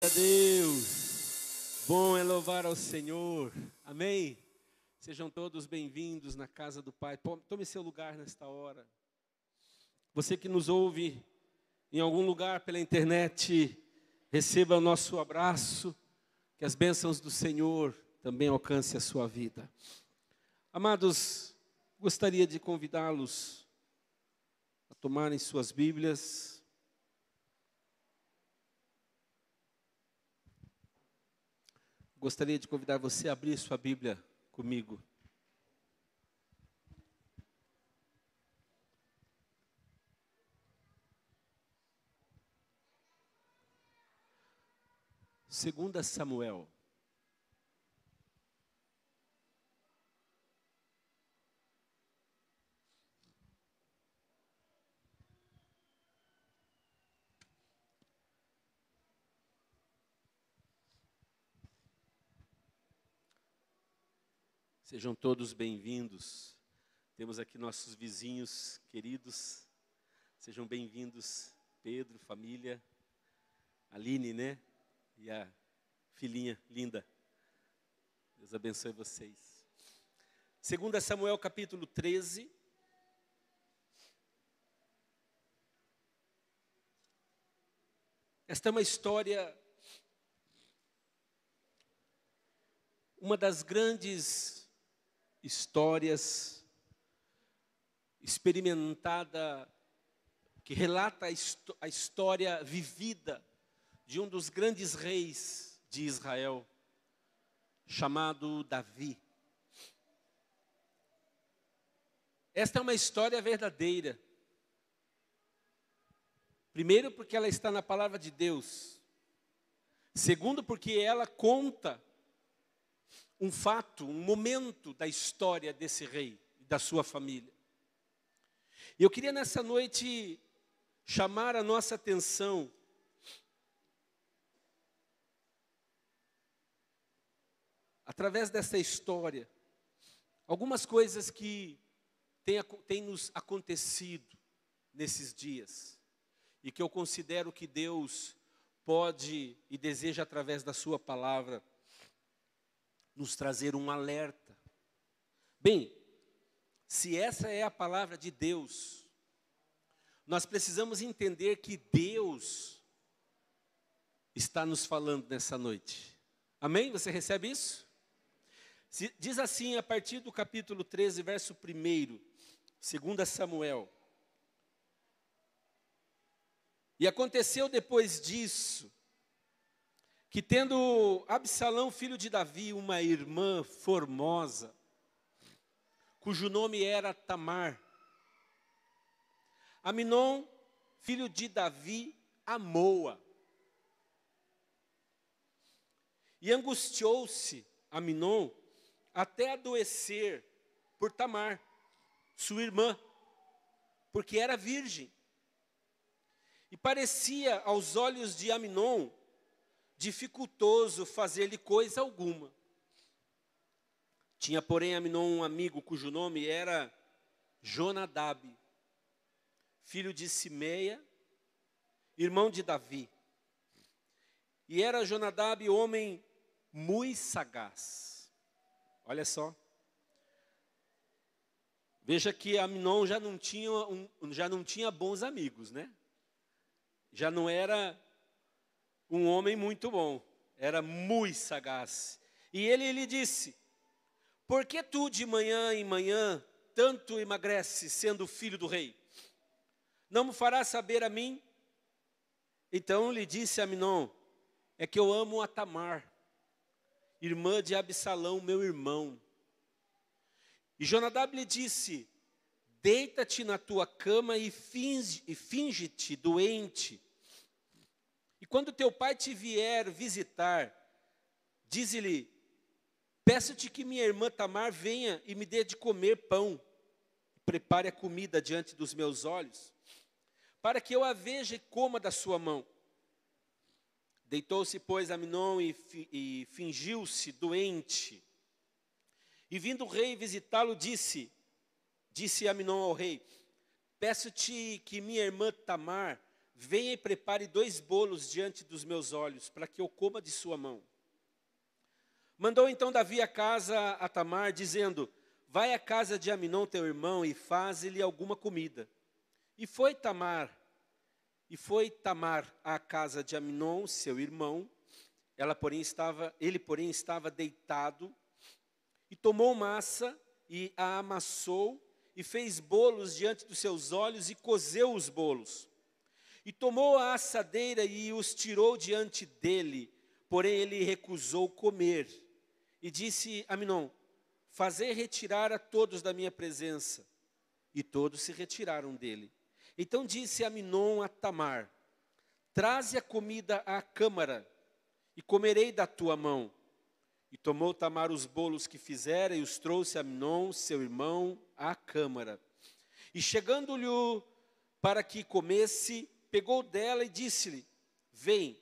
a Deus. Bom é louvar ao Senhor. Amém? Sejam todos bem-vindos na casa do Pai. Tome seu lugar nesta hora. Você que nos ouve em algum lugar pela internet, receba o nosso abraço. Que as bênçãos do Senhor também alcancem a sua vida. Amados, gostaria de convidá-los a tomarem suas Bíblias. Gostaria de convidar você a abrir sua Bíblia comigo. Segunda Samuel. Sejam todos bem-vindos. Temos aqui nossos vizinhos queridos. Sejam bem-vindos, Pedro, família, Aline, né? E a filhinha linda. Deus abençoe vocês. 2 Samuel capítulo 13. Esta é uma história, uma das grandes histórias experimentada, que relata a história vivida de um dos grandes reis de Israel, chamado Davi. Esta é uma história verdadeira. Primeiro, porque ela está na palavra de Deus. Segundo, porque ela conta um fato, um momento da história desse rei e da sua família. E eu queria nessa noite chamar a nossa atenção através dessa história, algumas coisas que têm nos acontecido nesses dias e que eu considero que Deus pode e deseja através da sua palavra nos trazer um alerta. Bem, se essa é a palavra de Deus, nós precisamos entender que Deus está nos falando nessa noite. Amém? Você recebe isso? Diz assim, a partir do capítulo 13, verso 1, 2 Samuel. E aconteceu depois disso, que tendo Absalão, filho de Davi, uma irmã formosa, cujo nome era Tamar, Aminon, filho de Davi, amou-a. E angustiou-se Aminon até adoecer por Tamar, sua irmã, porque era virgem. E parecia aos olhos de Aminon dificultoso fazer-lhe coisa alguma. Tinha, porém, Aminon um amigo cujo nome era Jonadab, filho de Simeia, irmão de Davi. E era Jonadab homem muito sagaz. Olha só. Veja que Aminon já não tinha bons amigos, né? Já não era um homem muito bom, era muito sagaz. E ele lhe disse: por que tu de manhã em manhã tanto emagreces, sendo filho do rei? Não me farás saber a mim? Então lhe disse Aminon: é que eu amo a Tamar, irmã de Absalão, meu irmão. E Jonadab lhe disse: deita-te na tua cama e finge-te doente. E quando teu pai te vier visitar, dize-lhe: peço-te que minha irmã Tamar venha e me dê de comer pão. Prepare a comida diante dos meus olhos, para que eu a veja e coma da sua mão. Deitou-se, pois, Aminon e fingiu-se doente. E vindo o rei visitá-lo, disse Aminon ao rei: peço-te que minha irmã Tamar venha e prepare 2 bolos diante dos meus olhos, para que eu coma de sua mão. Mandou então Davi a casa a Tamar, dizendo: vai à casa de Aminon teu irmão e faze-lhe alguma comida. E foi Tamar à casa de Aminon, seu irmão. Ele, porém, estava deitado, e tomou massa e a amassou, e fez bolos diante dos seus olhos, e cozeu os bolos. E tomou a assadeira e os tirou diante dele, porém ele recusou comer. E disse a Aminon: fazei retirar a todos da minha presença. E todos se retiraram dele. Então disse Aminon a Tamar: traze a comida à câmara, e comerei da tua mão. E tomou Tamar os bolos que fizera, e os trouxe a Aminon, seu irmão, à câmara. E chegando-lhe para que comesse, pegou dela e disse-lhe: vem,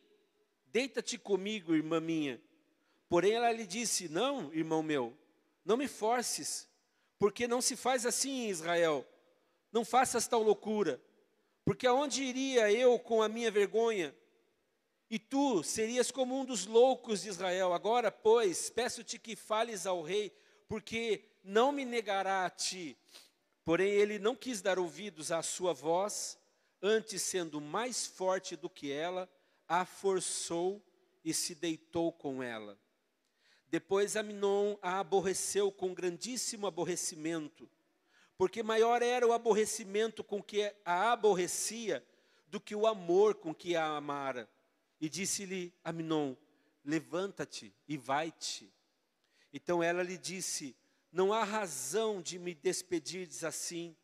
deita-te comigo, irmã minha. Porém ela lhe disse: não, irmão meu, não me forces, porque não se faz assim em Israel. Não faças tal loucura, porque aonde iria eu com a minha vergonha? E tu serias como um dos loucos de Israel. Agora, pois, peço-te que fales ao rei, porque não me negará a ti. Porém ele não quis dar ouvidos à sua voz, antes sendo mais forte do que ela, a forçou e se deitou com ela. Depois Aminon a aborreceu com grandíssimo aborrecimento, porque maior era o aborrecimento com que a aborrecia do que o amor com que a amara. E disse-lhe Aminon: levanta-te e vai-te. Então ela lhe disse: não há razão de me despedirdes assim.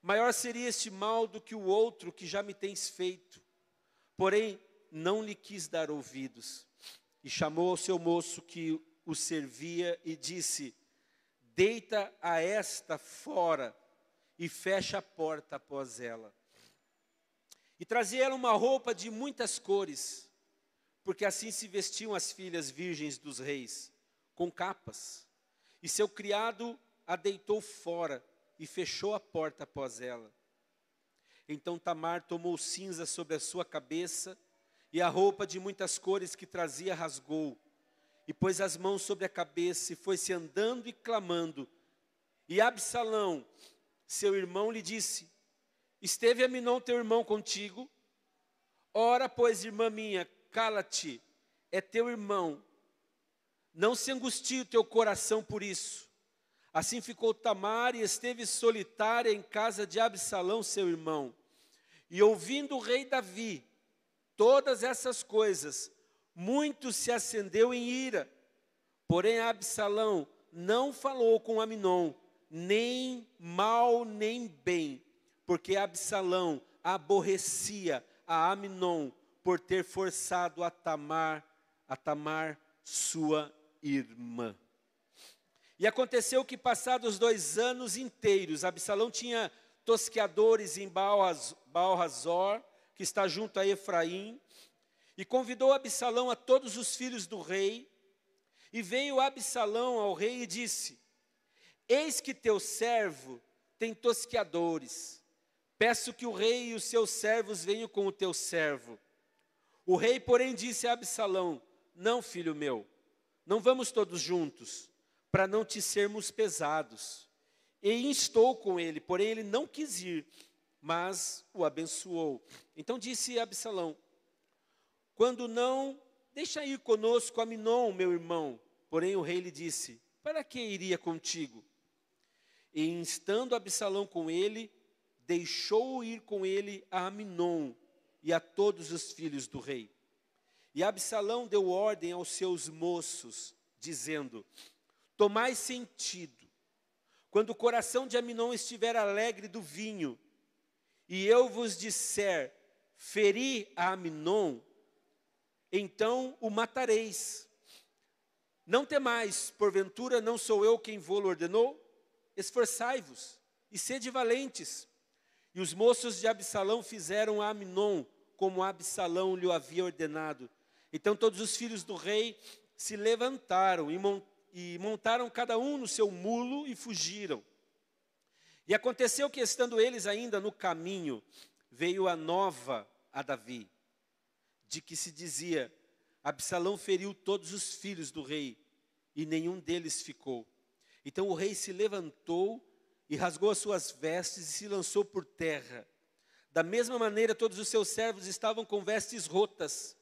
Maior seria este mal do que o outro que já me tens feito. Porém, não lhe quis dar ouvidos. E chamou ao seu moço que o servia e disse: deita a esta fora e fecha a porta após ela. E trazia ela uma roupa de muitas cores, porque assim se vestiam as filhas virgens dos reis, com capas. E seu criado a deitou fora e fechou a porta após ela. Então Tamar tomou cinza sobre a sua cabeça, e a roupa de muitas cores que trazia rasgou, e pôs as mãos sobre a cabeça, e foi-se andando e clamando. E Absalão, seu irmão, lhe disse: esteve Aminon teu irmão contigo? Ora, pois, irmã minha, cala-te, é teu irmão. Não se angustie o teu coração por isso. Assim ficou Tamar e esteve solitária em casa de Absalão, seu irmão. E ouvindo o rei Davi todas essas coisas, muito se acendeu em ira. Porém Absalão não falou com Aminon, nem mal nem bem, porque Absalão aborrecia a Aminon por ter forçado a Tamar, sua irmã. E aconteceu que, passados 2 anos inteiros, Absalão tinha tosqueadores em Baal-Razor, que está junto a Efraim, e convidou Absalão a todos os filhos do rei. E veio Absalão ao rei e disse: eis que teu servo tem tosqueadores. Peço que o rei e os seus servos venham com o teu servo. O rei, porém, disse a Absalão: não, filho meu, não vamos todos juntos, para não te sermos pesados. E instou com ele, porém ele não quis ir, mas o abençoou. Então disse Absalão: quando não, deixa ir conosco Aminon, meu irmão. Porém o rei lhe disse: para que iria contigo? E instando Absalão com ele, deixou ir com ele a Aminon e a todos os filhos do rei. E Absalão deu ordem aos seus moços, dizendo: tomai sentido, quando o coração de Aminon estiver alegre do vinho, e eu vos disser: feri a Aminon, então o matareis. Não temais, porventura não sou eu quem vô-lo ordenou? Esforçai-vos e sede valentes. E os moços de Absalão fizeram a Aminon como Absalão lhe havia ordenado. Então todos os filhos do rei se levantaram e montaram cada um no seu mulo e fugiram. E aconteceu que, estando eles ainda no caminho, veio a nova a Davi, de que se dizia: Absalão feriu todos os filhos do rei, e nenhum deles ficou. Então o rei se levantou e rasgou as suas vestes e se lançou por terra. Da mesma maneira, todos os seus servos estavam com vestes rotas.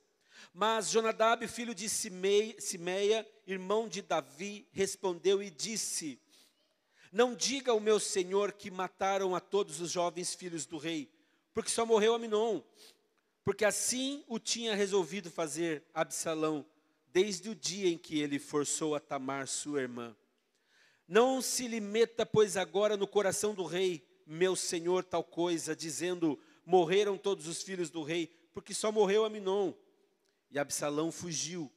Mas Jonadab, filho de Simeia, irmão de Davi, respondeu e disse: Não diga ao meu senhor que mataram a todos os jovens filhos do rei, porque só morreu Amnon, porque assim o tinha resolvido fazer Absalão, desde o dia em que ele forçou a Tamar, sua irmã. Não se lhe meta, pois, agora no coração do rei, meu senhor, tal coisa, dizendo: morreram todos os filhos do rei, porque só morreu Amnon. E Absalão fugiu.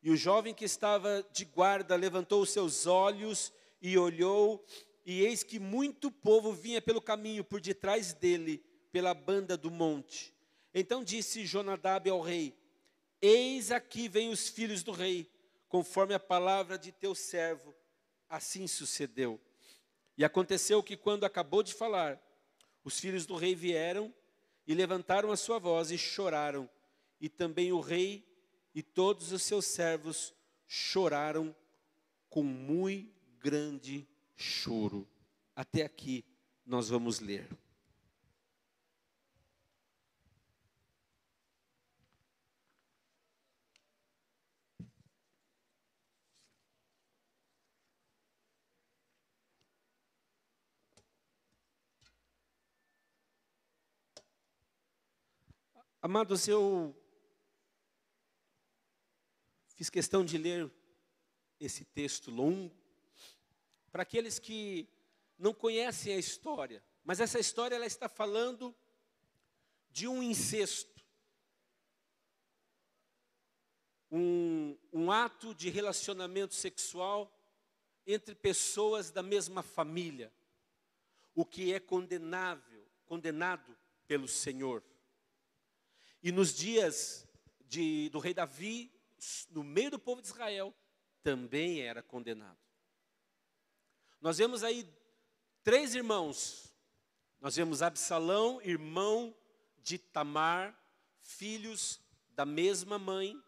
E o jovem que estava de guarda levantou os seus olhos e olhou, e eis que muito povo vinha pelo caminho por detrás dele, pela banda do monte. Então disse Jonadab ao rei: Eis aqui vêm os filhos do rei, conforme a palavra de teu servo. Assim sucedeu. E aconteceu que, quando acabou de falar, os filhos do rei vieram e levantaram a sua voz e choraram. E também o rei e todos os seus servos choraram com muito grande choro. Até aqui nós vamos ler. Amados, eu fiz questão de ler esse texto longo para aqueles que não conhecem a história, mas essa história ela está falando de um incesto, um ato de relacionamento sexual entre pessoas da mesma família, o que é condenado pelo Senhor. E nos dias do rei Davi, no meio do povo de Israel, também era condenado. Nós vemos aí 3 irmãos. Nós vemos Absalão, irmão de Tamar, filhos da mesma mãe,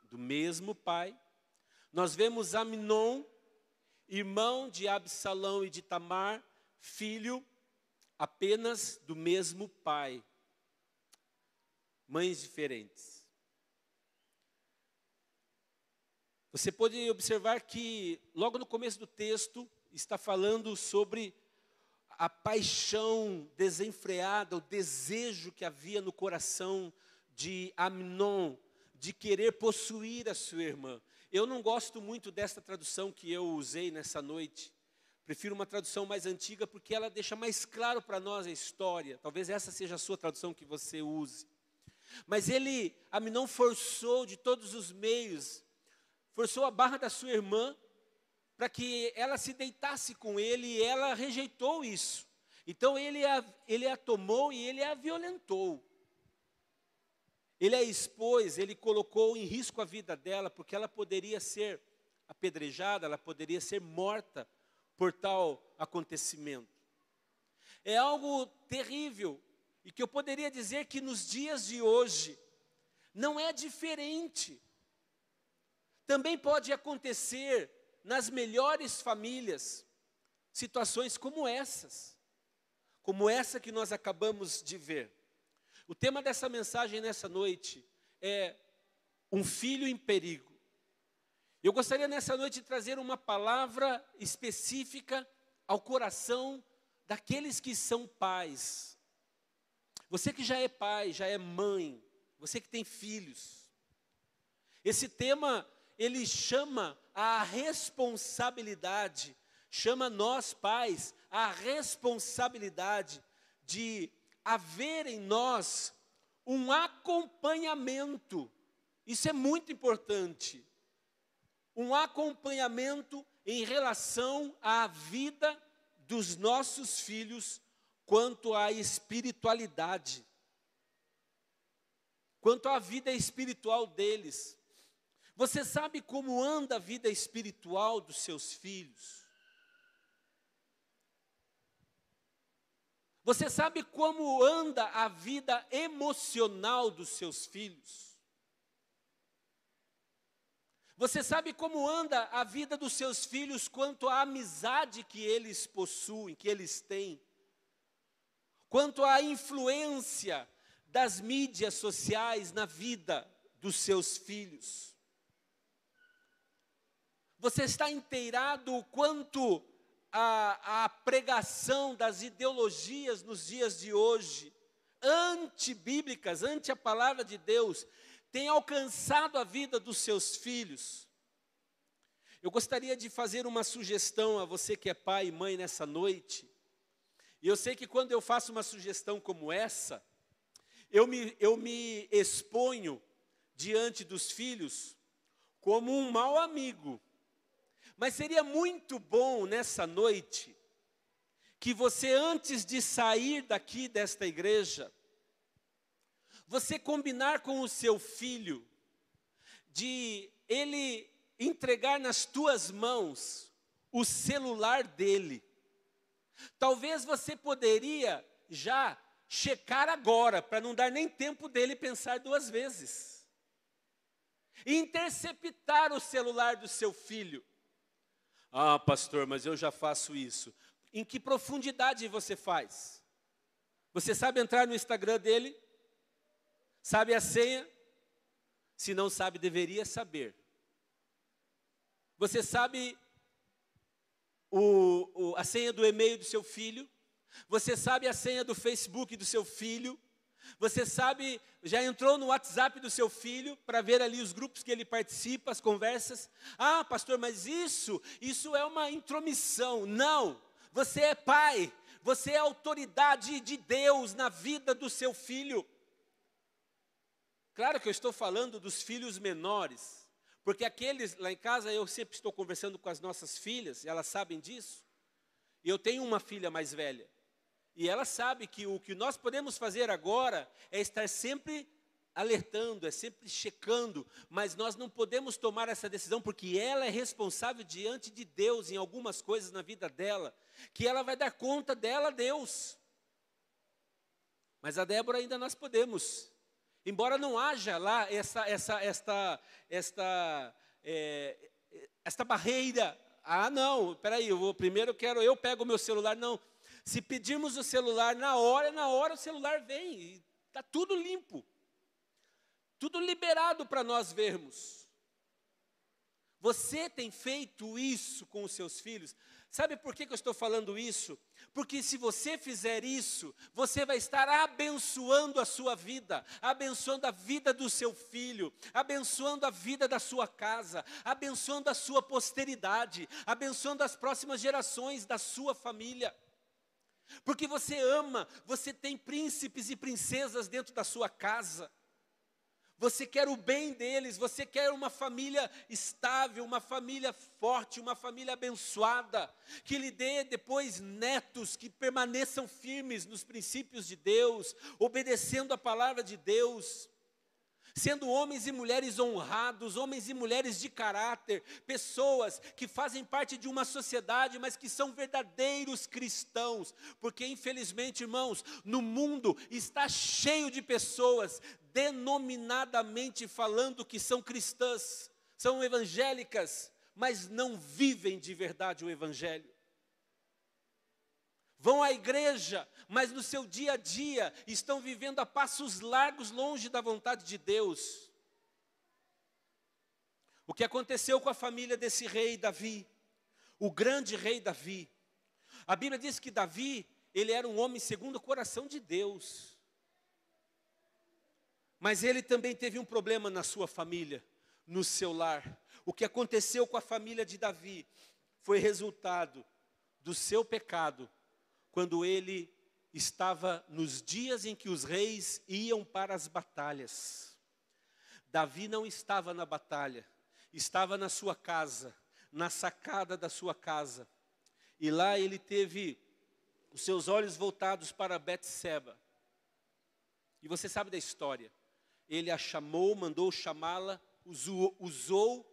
do mesmo pai. Nós vemos Amnon, irmão de Absalão e de Tamar, filho apenas do mesmo pai. Mães diferentes. Você pode observar que logo no começo do texto está falando sobre a paixão desenfreada, o desejo que havia no coração de Amnon de querer possuir a sua irmã. Eu não gosto muito dessa tradução que eu usei nessa noite. Prefiro uma tradução mais antiga porque ela deixa mais claro para nós a história. Talvez essa seja a sua tradução que você use. Mas Amnon forçou de todos os meios, forçou a barra da sua irmã para que ela se deitasse com ele, e ela rejeitou isso. Então ele a tomou e ele a violentou. Ele a expôs, ele colocou em risco a vida dela, porque ela poderia ser apedrejada, ela poderia ser morta por tal acontecimento. É algo terrível. E que eu poderia dizer que nos dias de hoje não é diferente. Também pode acontecer nas melhores famílias situações como essas, como essa que nós acabamos de ver. O tema dessa mensagem nessa noite é um filho em perigo. Eu gostaria nessa noite de trazer uma palavra específica ao coração daqueles que são pais. Você que já é pai, já é mãe, você que tem filhos. Esse tema, ele chama a responsabilidade, chama nós pais a responsabilidade de haver em nós um acompanhamento. Isso é muito importante. Um acompanhamento em relação à vida dos nossos filhos, quanto à espiritualidade, quanto à vida espiritual deles. Você sabe como anda a vida espiritual dos seus filhos? Você sabe como anda a vida emocional dos seus filhos? Você sabe como anda a vida dos seus filhos quanto à amizade que eles possuem, que eles têm? Quanto à influência das mídias sociais na vida dos seus filhos? Você está inteirado quanto à pregação das ideologias nos dias de hoje, antibíblicas, ante a palavra de Deus, tem alcançado a vida dos seus filhos? Eu gostaria de fazer uma sugestão a você que é pai e mãe nessa noite. E eu sei que quando eu faço uma sugestão como essa, eu me exponho diante dos filhos como um mau amigo. Mas seria muito bom nessa noite que você, antes de sair daqui desta igreja, você combinar com o seu filho de ele entregar nas tuas mãos o celular dele. Talvez você poderia já checar agora, para não dar nem tempo dele pensar duas vezes. E interceptar o celular do seu filho. Ah, pastor, mas eu já faço isso. Em que profundidade você faz? Você sabe entrar no Instagram dele? Sabe a senha? Se não sabe, deveria saber. Você sabe a senha do e-mail do seu filho? Você sabe a senha do Facebook do seu filho? Você sabe, já entrou no WhatsApp do seu filho para ver ali os grupos que ele participa, as conversas? Ah, pastor, mas isso é uma intromissão. Não, você é pai, você é autoridade de Deus na vida do seu filho. Claro que eu estou falando dos filhos menores, porque aqueles, lá em casa eu sempre estou conversando com as nossas filhas, elas sabem disso. E eu tenho uma filha mais velha. E ela sabe que o que nós podemos fazer agora é estar sempre alertando, é sempre checando, mas nós não podemos tomar essa decisão porque ela é responsável diante de Deus em algumas coisas na vida dela, que ela vai dar conta dela a Deus. Mas a Débora ainda nós podemos, embora não haja lá esta barreira. Ah, não, peraí, eu pego o meu celular, não. Se pedirmos o celular na hora o celular vem, e está tudo limpo, tudo liberado para nós vermos. Você tem feito isso com os seus filhos? Sabe por que eu estou falando isso? Porque se você fizer isso, você vai estar abençoando a sua vida, abençoando a vida do seu filho, abençoando a vida da sua casa, abençoando a sua posteridade, abençoando as próximas gerações da sua família. Porque você ama, você tem príncipes e princesas dentro da sua casa. Você quer o bem deles, você quer uma família estável, uma família forte, uma família abençoada, que lhe dê depois netos que permaneçam firmes nos princípios de Deus, obedecendo a palavra de Deus, sendo homens e mulheres honrados, homens e mulheres de caráter, pessoas que fazem parte de uma sociedade, mas que são verdadeiros cristãos, porque infelizmente, irmãos, no mundo está cheio de pessoas, denominadamente falando que são cristãs, são evangélicas, mas não vivem de verdade o evangelho. Vão à igreja, mas no seu dia a dia estão vivendo a passos largos longe da vontade de Deus. O que aconteceu com a família desse rei Davi, o grande rei Davi? A Bíblia diz que Davi, ele era um homem segundo o coração de Deus. Mas ele também teve um problema na sua família, no seu lar. O que aconteceu com a família de Davi foi resultado do seu pecado, quando ele estava nos dias em que os reis iam para as batalhas. Davi não estava na batalha, estava na sua casa, na sacada da sua casa. E lá ele teve os seus olhos voltados para Betseba. E você sabe da história. Ele a chamou, mandou chamá-la, usou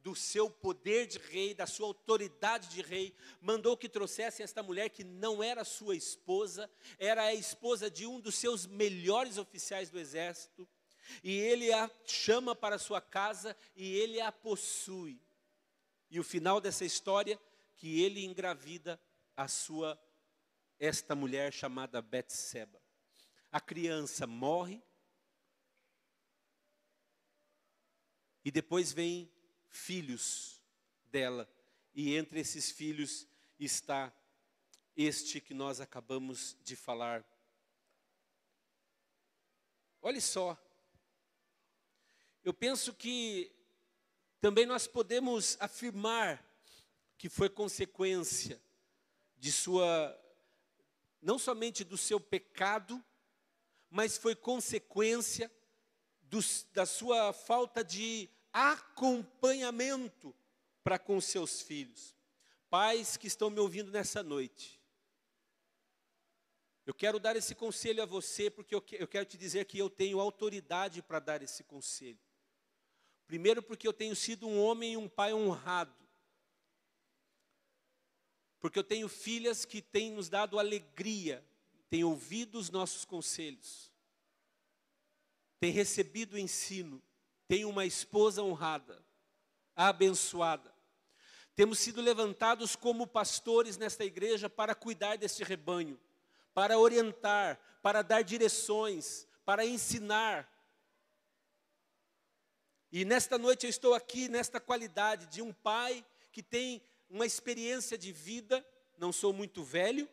do seu poder de rei, da sua autoridade de rei, mandou que trouxessem esta mulher que não era sua esposa, era a esposa de um dos seus melhores oficiais do exército, e ele a chama para a sua casa e ele a possui. E o final dessa história, que ele engravida esta mulher chamada Betseba. A criança morre, e depois vem filhos dela, e entre esses filhos está este que nós acabamos de falar. Olhe só, eu penso que também nós podemos afirmar que foi consequência de não somente do seu pecado, mas foi consequência da sua falta de acompanhamento para com seus filhos. Pais que estão me ouvindo nessa noite, eu quero dar esse conselho a você, porque eu quero te dizer que eu tenho autoridade para dar esse conselho. Primeiro, porque eu tenho sido um homem e um pai honrado. Porque eu tenho filhas que têm nos dado alegria, têm ouvido os nossos conselhos, têm recebido o ensino, tenho uma esposa honrada, abençoada. Temos sido levantados como pastores nesta igreja para cuidar deste rebanho, para orientar, para dar direções, para ensinar. E nesta noite eu estou aqui nesta qualidade de um pai que tem uma experiência de vida. Não sou muito velho,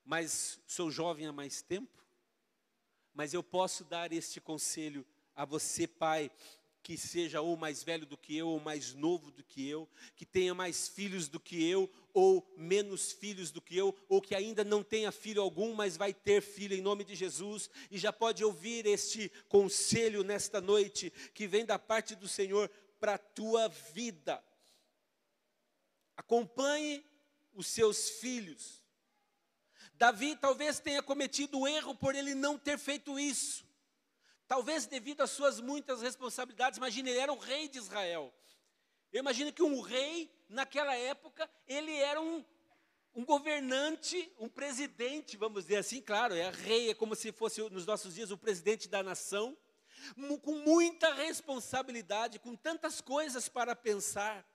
mas sou jovem há mais tempo. Mas eu posso dar este conselho a você, pai, que seja ou mais velho do que eu, ou mais novo do que eu, que tenha mais filhos do que eu, ou menos filhos do que eu, ou que ainda não tenha filho algum, mas vai ter filho em nome de Jesus, e já pode ouvir este conselho nesta noite, que vem da parte do Senhor para a tua vida. Acompanhe os seus filhos. Davi talvez tenha cometido um erro por ele não ter feito isso. Talvez devido às suas muitas responsabilidades. Imagine, ele era o rei de Israel. Eu imagino que um rei, naquela época, ele era um governante, um presidente, vamos dizer assim. Claro, rei, é como se fosse nos nossos dias o presidente da nação, com muita responsabilidade, com tantas coisas para pensar.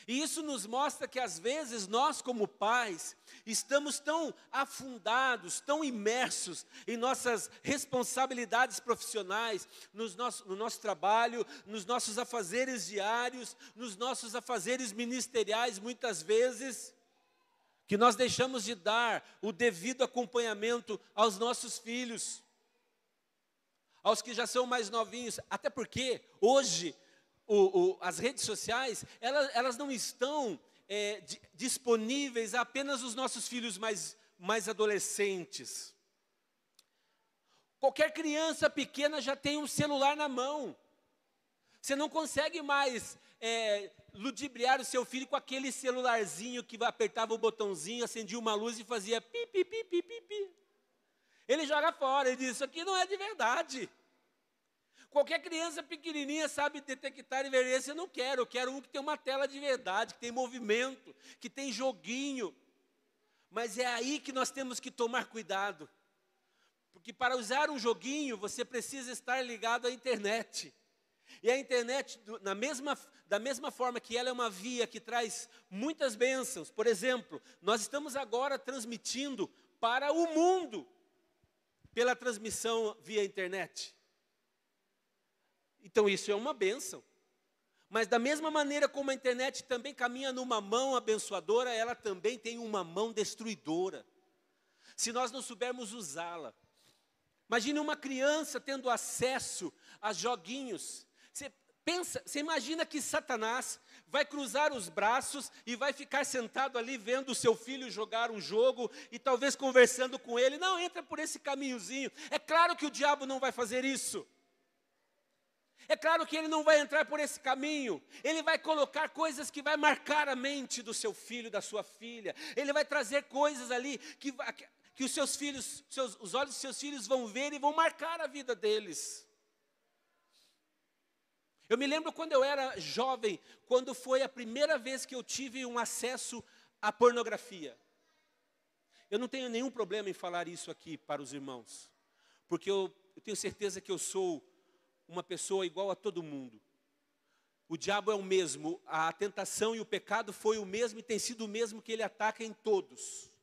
E isso nos mostra que às vezes nós como pais estamos tão afundados, tão imersos em nossas responsabilidades profissionais, no nosso trabalho, nos nossos afazeres diários, nos nossos afazeres ministeriais muitas vezes, que nós deixamos de dar o devido acompanhamento aos nossos filhos, aos que já são mais novinhos, até porque hoje as redes sociais, elas não estão disponíveis a apenas os nossos filhos mais adolescentes. Qualquer criança pequena já tem um celular na mão. Você não consegue mais ludibriar o seu filho com aquele celularzinho que apertava o botãozinho, acendia uma luz e fazia pi, pi, pi, pi, pi, pi. Ele joga fora, ele diz, isso aqui não é de verdade. Qualquer criança pequenininha sabe detectar e ver esse eu não quero. Eu quero um que tem uma tela de verdade, que tem movimento, que tem joguinho. Mas é aí que nós temos que tomar cuidado. Porque para usar um joguinho, você precisa estar ligado à internet. E a internet, da mesma forma que ela é uma via que traz muitas bênçãos. Por exemplo, nós estamos agora transmitindo para o mundo pela transmissão via internet. Então isso é uma bênção. Mas da mesma maneira como a internet também caminha numa mão abençoadora, ela também tem uma mão destruidora. Se nós não soubermos usá-la. Imagine uma criança tendo acesso a joguinhos. Você imagina que Satanás vai cruzar os braços e vai ficar sentado ali vendo o seu filho jogar um jogo e talvez conversando com ele. Não, entra por esse caminhozinho. É claro que o diabo não vai fazer isso. É claro que ele não vai entrar por esse caminho. Ele vai colocar coisas que vai marcar a mente do seu filho, da sua filha. Ele vai trazer coisas ali que os seus filhos, os olhos dos seus filhos vão ver e vão marcar a vida deles. Eu me lembro quando eu era jovem, quando foi a primeira vez que eu tive um acesso à pornografia. Eu não tenho nenhum problema em falar isso aqui para os irmãos, porque eu tenho certeza que eu sou uma pessoa igual a todo mundo. O diabo é o mesmo, a tentação e o pecado foi o mesmo e tem sido o mesmo que ele ataca em todos.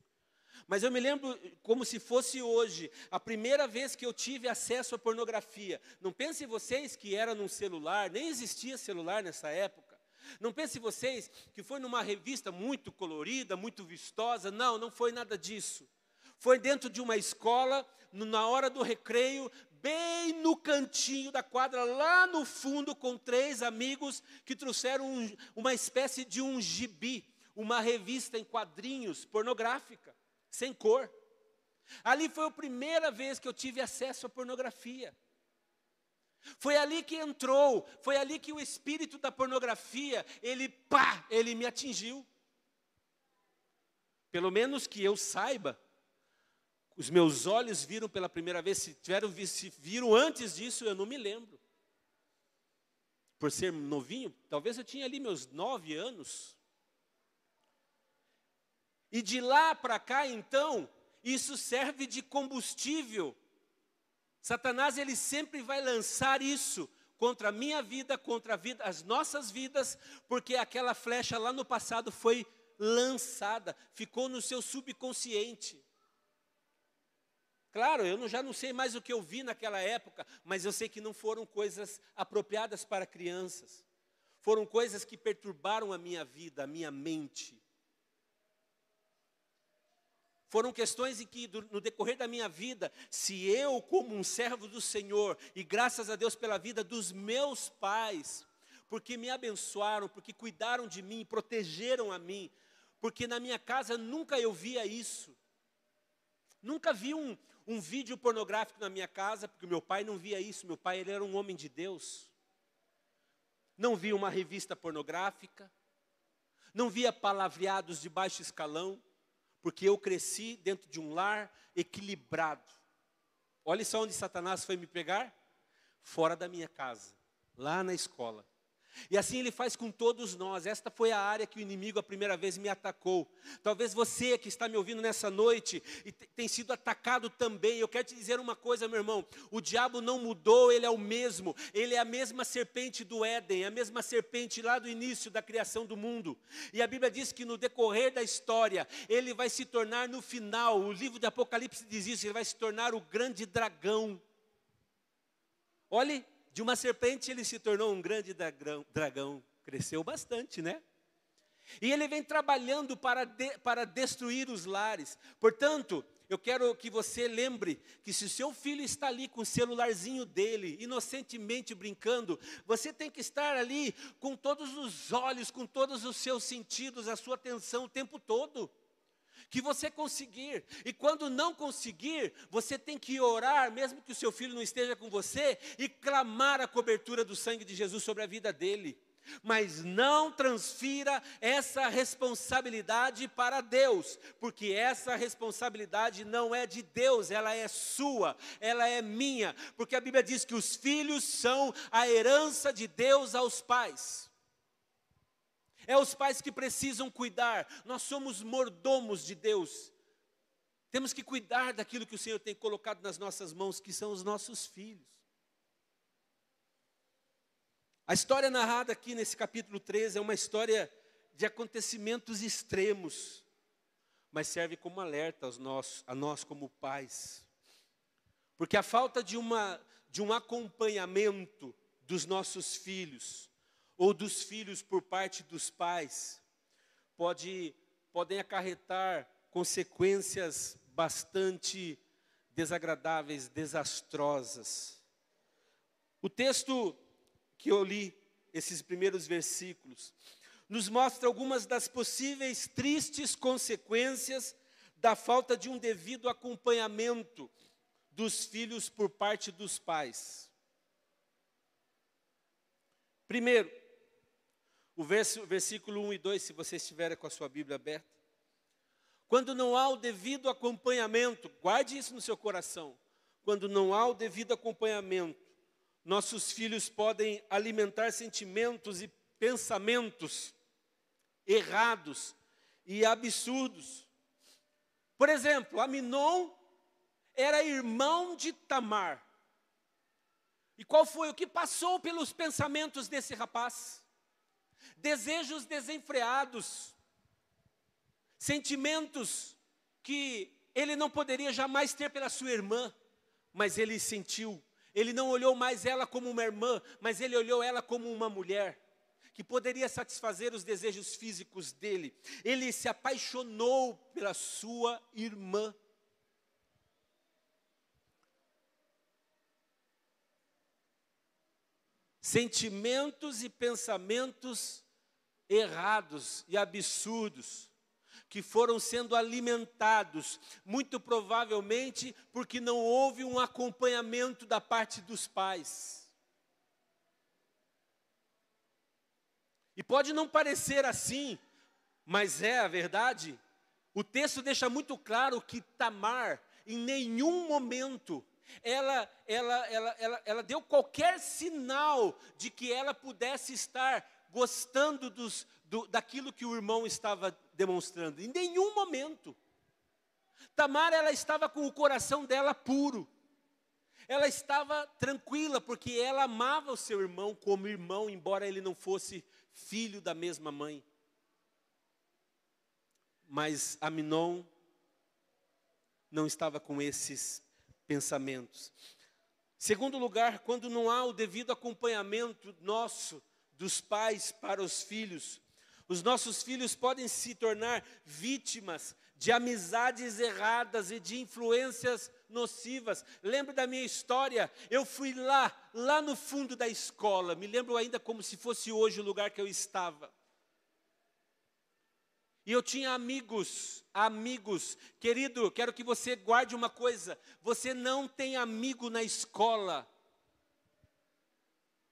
Mas eu me lembro como se fosse hoje, a primeira vez que eu tive acesso à pornografia. Não pensem vocês que era num celular, nem existia celular nessa época. Não pensem vocês que foi numa revista muito colorida, muito vistosa. Não, não foi nada disso. Foi dentro de uma escola, na hora do recreio, bem no cantinho da quadra, lá no fundo, com 3 amigos que trouxeram uma espécie de um gibi, uma revista em quadrinhos pornográfica, sem cor. Ali foi a primeira vez que eu tive acesso à pornografia. Foi ali que entrou, foi ali que o espírito da pornografia, ele me atingiu. Pelo menos que eu saiba, os meus olhos viram pela primeira vez, se viram antes disso, eu não me lembro. Por ser novinho, talvez eu tinha ali meus 9 anos. E de lá para cá, então, isso serve de combustível. Satanás, ele sempre vai lançar isso contra a minha vida, contra a vida, as nossas vidas, porque aquela flecha lá no passado foi lançada, ficou no seu subconsciente. Claro, eu já não sei mais o que eu vi naquela época, mas eu sei que não foram coisas apropriadas para crianças. Foram coisas que perturbaram a minha vida, a minha mente. Foram questões em que, no decorrer da minha vida, se eu, como um servo do Senhor, e graças a Deus pela vida dos meus pais, porque me abençoaram, porque cuidaram de mim, protegeram a mim, porque na minha casa nunca eu via isso. Nunca vi um vídeo pornográfico na minha casa, porque meu pai não via isso, meu pai ele era um homem de Deus. Não via uma revista pornográfica, não via palavreados de baixo escalão, porque eu cresci dentro de um lar equilibrado. Olha só onde Satanás foi me pegar, fora da minha casa, lá na escola. E assim ele faz com todos nós. Esta foi a área que o inimigo a primeira vez me atacou. Talvez você que está me ouvindo nessa noite e tem sido atacado também. Eu quero te dizer uma coisa, meu irmão. O diabo não mudou, ele é o mesmo. Ele é a mesma serpente do Éden, a mesma serpente lá do início da criação do mundo. E a Bíblia diz que no decorrer da história, ele vai se tornar no final, o livro de Apocalipse diz isso, ele vai se tornar o grande dragão. Olhe, de uma serpente ele se tornou um grande dragão. Cresceu bastante, né? E ele vem trabalhando para destruir os lares. Portanto, eu quero que você lembre que se o seu filho está ali com o celularzinho dele, inocentemente brincando, você tem que estar ali com todos os olhos, com todos os seus sentidos, a sua atenção o tempo todo. Que você conseguir, e quando não conseguir, você tem que orar, mesmo que o seu filho não esteja com você, e clamar a cobertura do sangue de Jesus sobre a vida dele. Mas não transfira essa responsabilidade para Deus, porque essa responsabilidade não é de Deus, ela é sua, ela é minha, porque a Bíblia diz que os filhos são a herança de Deus aos pais. É os pais que precisam cuidar, nós somos mordomos de Deus. Temos que cuidar daquilo que o Senhor tem colocado nas nossas mãos, que são os nossos filhos. A história narrada aqui nesse capítulo 13 é uma história de acontecimentos extremos, mas serve como alerta a nós como pais. Porque a falta de um acompanhamento dos nossos filhos, ou dos filhos por parte dos pais, podem acarretar consequências bastante desagradáveis, desastrosas. O texto que eu li, esses primeiros versículos, nos mostra algumas das possíveis tristes consequências da falta de um devido acompanhamento dos filhos por parte dos pais. Primeiro, o versículo 1 e 2, se você estiver com a sua Bíblia aberta. Quando não há o devido acompanhamento, guarde isso no seu coração. Quando não há o devido acompanhamento nossos filhos podem alimentar sentimentos e pensamentos errados e absurdos. Por exemplo, Aminon era irmão de Tamar. E qual foi o que passou pelos pensamentos desse rapaz? Desejos desenfreados, sentimentos que ele não poderia jamais ter pela sua irmã, mas ele sentiu. Ele não olhou mais ela como uma irmã, mas ele olhou ela como uma mulher, que poderia satisfazer os desejos físicos dele. Ele se apaixonou pela sua irmã. Sentimentos e pensamentos errados e absurdos, que foram sendo alimentados, muito provavelmente porque não houve um acompanhamento da parte dos pais. E pode não parecer assim, mas é a verdade. O texto deixa muito claro que Tamar, em nenhum momento, ela deu qualquer sinal de que ela pudesse estar gostando daquilo que o irmão estava demonstrando. Em nenhum momento. Tamar, ela estava com o coração dela puro. Ela estava tranquila, porque ela amava o seu irmão como irmão, embora ele não fosse filho da mesma mãe. Mas Aminon não estava com esses pensamentos. Segundo lugar, quando não há o devido acompanhamento nosso, dos pais para os filhos, os nossos filhos podem se tornar vítimas de amizades erradas e de influências nocivas. Lembro da minha história, eu fui lá no fundo da escola, me lembro ainda como se fosse hoje o lugar que eu estava. E eu tinha amigos, querido, quero que você guarde uma coisa, você não tem amigo na escola.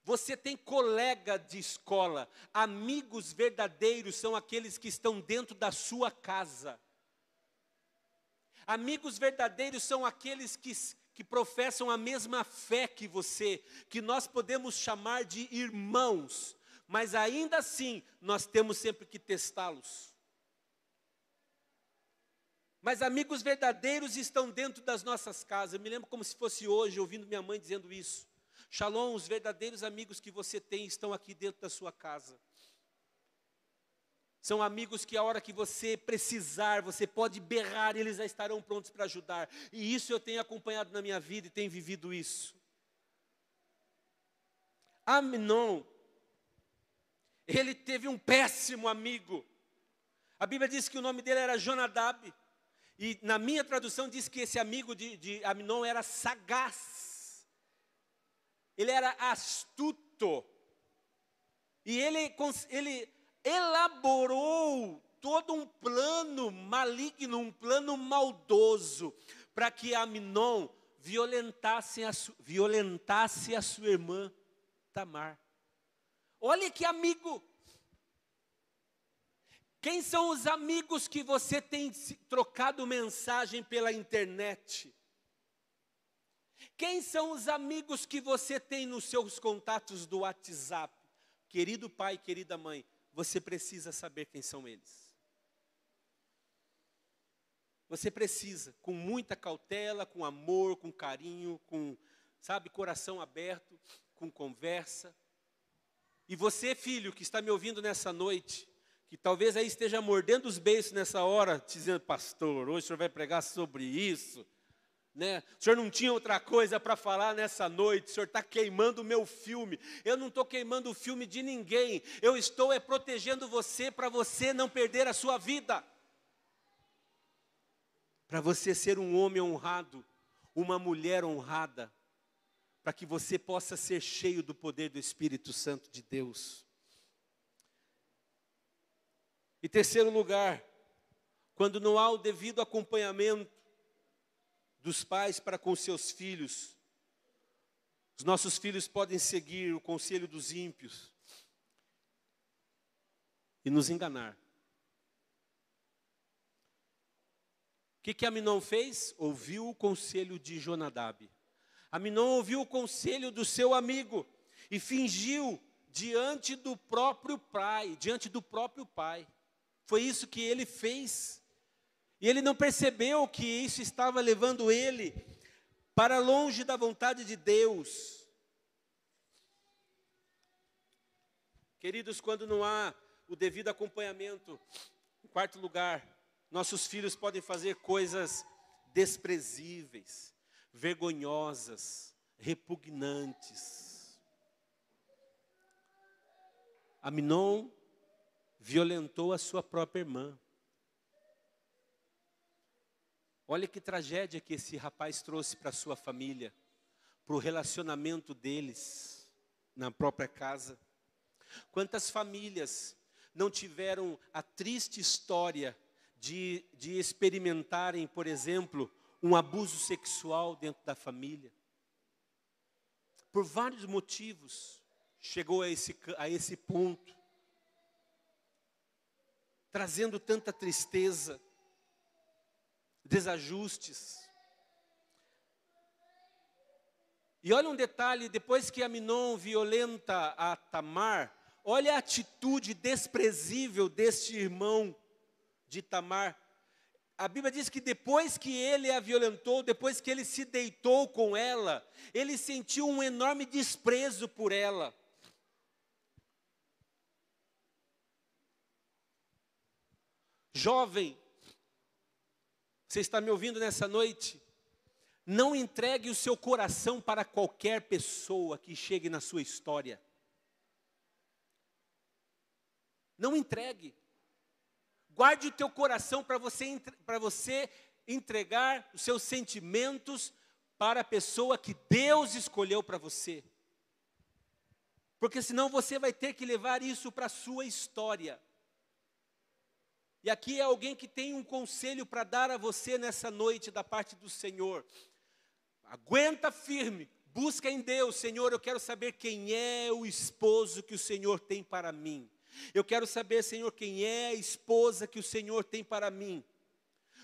Você tem colega de escola. Amigos verdadeiros são aqueles que estão dentro da sua casa. Amigos verdadeiros são aqueles que professam a mesma fé que você, que nós podemos chamar de irmãos, mas ainda assim nós temos sempre que testá-los. Mas amigos verdadeiros estão dentro das nossas casas. Eu me lembro como se fosse hoje, ouvindo minha mãe dizendo isso. Shalom, os verdadeiros amigos que você tem estão aqui dentro da sua casa. São amigos que a hora que você precisar, você pode berrar, eles já estarão prontos para ajudar. E isso eu tenho acompanhado na minha vida e tenho vivido isso. Aminon, ele teve um péssimo amigo. A Bíblia diz que o nome dele era Jonadab. E na minha tradução diz que esse amigo de Aminon era sagaz. Ele era astuto. E ele elaborou todo um plano maligno, um plano maldoso, para que Aminon violentasse a sua irmã Tamar. Olha que amigo! Quem são os amigos que você tem trocado mensagem pela internet? Quem são os amigos que você tem nos seus contatos do WhatsApp? Querido pai, querida mãe, você precisa saber quem são eles. Você precisa, com muita cautela, com amor, com carinho, com, coração aberto, com conversa. E você, filho, que está me ouvindo nessa noite, que talvez aí esteja mordendo os beiços nessa hora, dizendo, pastor, hoje o senhor vai pregar sobre isso. Né? O senhor não tinha outra coisa para falar nessa noite, o senhor está queimando o meu filme. Eu não estou queimando o filme de ninguém, eu estou protegendo você para você não perder a sua vida. Para você ser um homem honrado, uma mulher honrada, para que você possa ser cheio do poder do Espírito Santo de Deus. Em terceiro lugar, quando não há o devido acompanhamento dos pais para com seus filhos, os nossos filhos podem seguir o conselho dos ímpios e nos enganar. O que Aminon fez? Ouviu o conselho de Jonadab. Amnon ouviu o conselho do seu amigo e fingiu diante do próprio pai. Foi isso que ele fez. E ele não percebeu que isso estava levando ele para longe da vontade de Deus. Queridos, quando não há o devido acompanhamento, em quarto lugar, nossos filhos podem fazer coisas desprezíveis, vergonhosas, repugnantes. Amnon violentou a sua própria irmã. Olha que tragédia que esse rapaz trouxe para a sua família, para o relacionamento deles na própria casa. Quantas famílias não tiveram a triste história de experimentarem, por exemplo, um abuso sexual dentro da família? Por vários motivos, chegou a esse ponto, trazendo tanta tristeza, desajustes. E olha um detalhe, depois que Amnon violenta a Tamar, olha a atitude desprezível deste irmão de Tamar. A Bíblia diz que depois que ele a violentou, depois que ele se deitou com ela, ele sentiu um enorme desprezo por ela. Jovem, você está me ouvindo nessa noite? Não entregue o seu coração para qualquer pessoa que chegue na sua história. Não entregue. Guarde o teu coração para você entregar os seus sentimentos para a pessoa que Deus escolheu para você. Porque senão você vai ter que levar isso para a sua história. E aqui é alguém que tem um conselho para dar a você nessa noite da parte do Senhor. Aguenta firme, busca em Deus. Senhor, eu quero saber quem é o esposo que o Senhor tem para mim. Eu quero saber, Senhor, quem é a esposa que o Senhor tem para mim.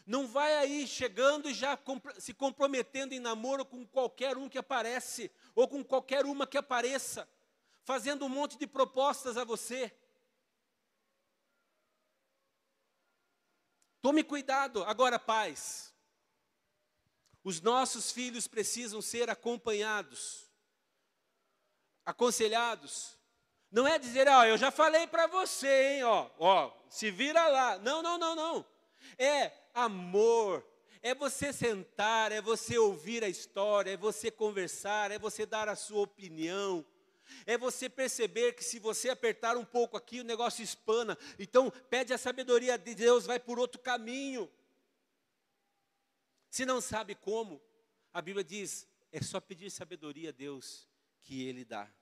Não vai aí chegando e já se comprometendo em namoro com qualquer um que aparece, ou com qualquer uma que apareça, fazendo um monte de propostas a você. Tome cuidado. Agora, pais, os nossos filhos precisam ser acompanhados, aconselhados. Não é dizer, eu já falei para você, hein, se vira lá. Não, não, não, não. É amor, é você sentar, é você ouvir a história, é você conversar, é você dar a sua opinião. É você perceber que se você apertar um pouco aqui, o negócio espana. Então, pede a sabedoria de Deus, vai por outro caminho. Se não sabe como, a Bíblia diz, é só pedir sabedoria a Deus que Ele dá.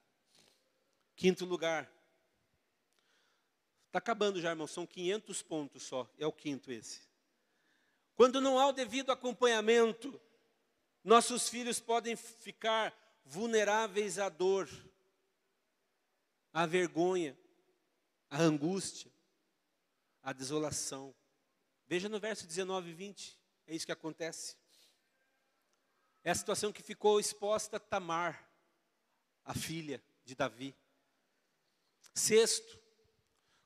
Quinto lugar. Está acabando já, irmão, são 500 pontos só, é o quinto esse. Quando não há o devido acompanhamento, nossos filhos podem ficar vulneráveis à dor, à vergonha, à angústia, à desolação. Veja no verso 19 e 20, é isso que acontece. É a situação que ficou exposta a Tamar, a filha de Davi. Sexto,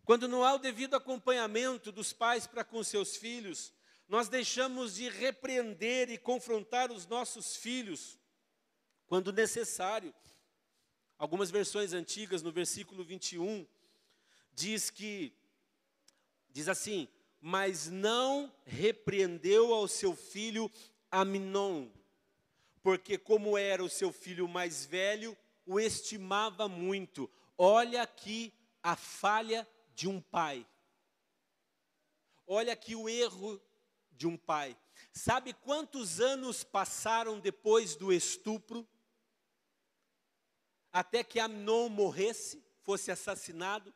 quando não há o devido acompanhamento dos pais para com seus filhos, nós deixamos de repreender e confrontar os nossos filhos, quando necessário. Algumas versões antigas, no versículo 21, diz assim, mas não repreendeu ao seu filho Amnon, porque como era o seu filho mais velho, o estimava muito. Olha aqui a falha de um pai. Olha aqui o erro de um pai. Sabe quantos anos passaram depois do estupro? Até que Amnon morresse, fosse assassinado?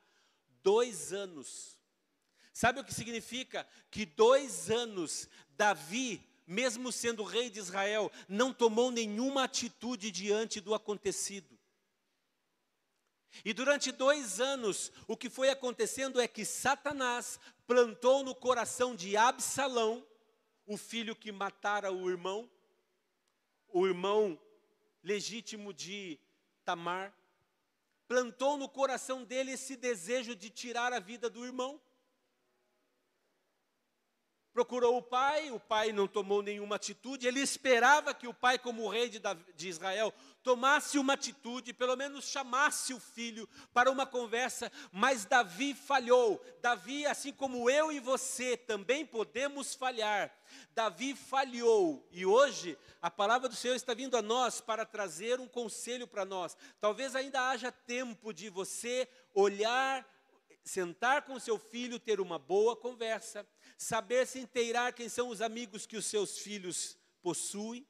2 anos. Sabe o que significa? Que 2 anos, Davi, mesmo sendo rei de Israel, não tomou nenhuma atitude diante do acontecido. E durante 2 anos, o que foi acontecendo é que Satanás plantou no coração de Absalão, o filho que matara o irmão legítimo de Tamar, plantou no coração dele esse desejo de tirar a vida do irmão. Procurou o pai não tomou nenhuma atitude. Ele esperava que o pai, como rei de Israel, tomasse uma atitude, pelo menos chamasse o filho para uma conversa, mas Davi falhou. Davi, assim como eu e você, também podemos falhar. Davi falhou, e hoje a palavra do Senhor está vindo a nós para trazer um conselho para nós. Talvez ainda haja tempo de você olhar, sentar com seu filho, ter uma boa conversa, saber se inteirar quem são os amigos que os seus filhos possuem,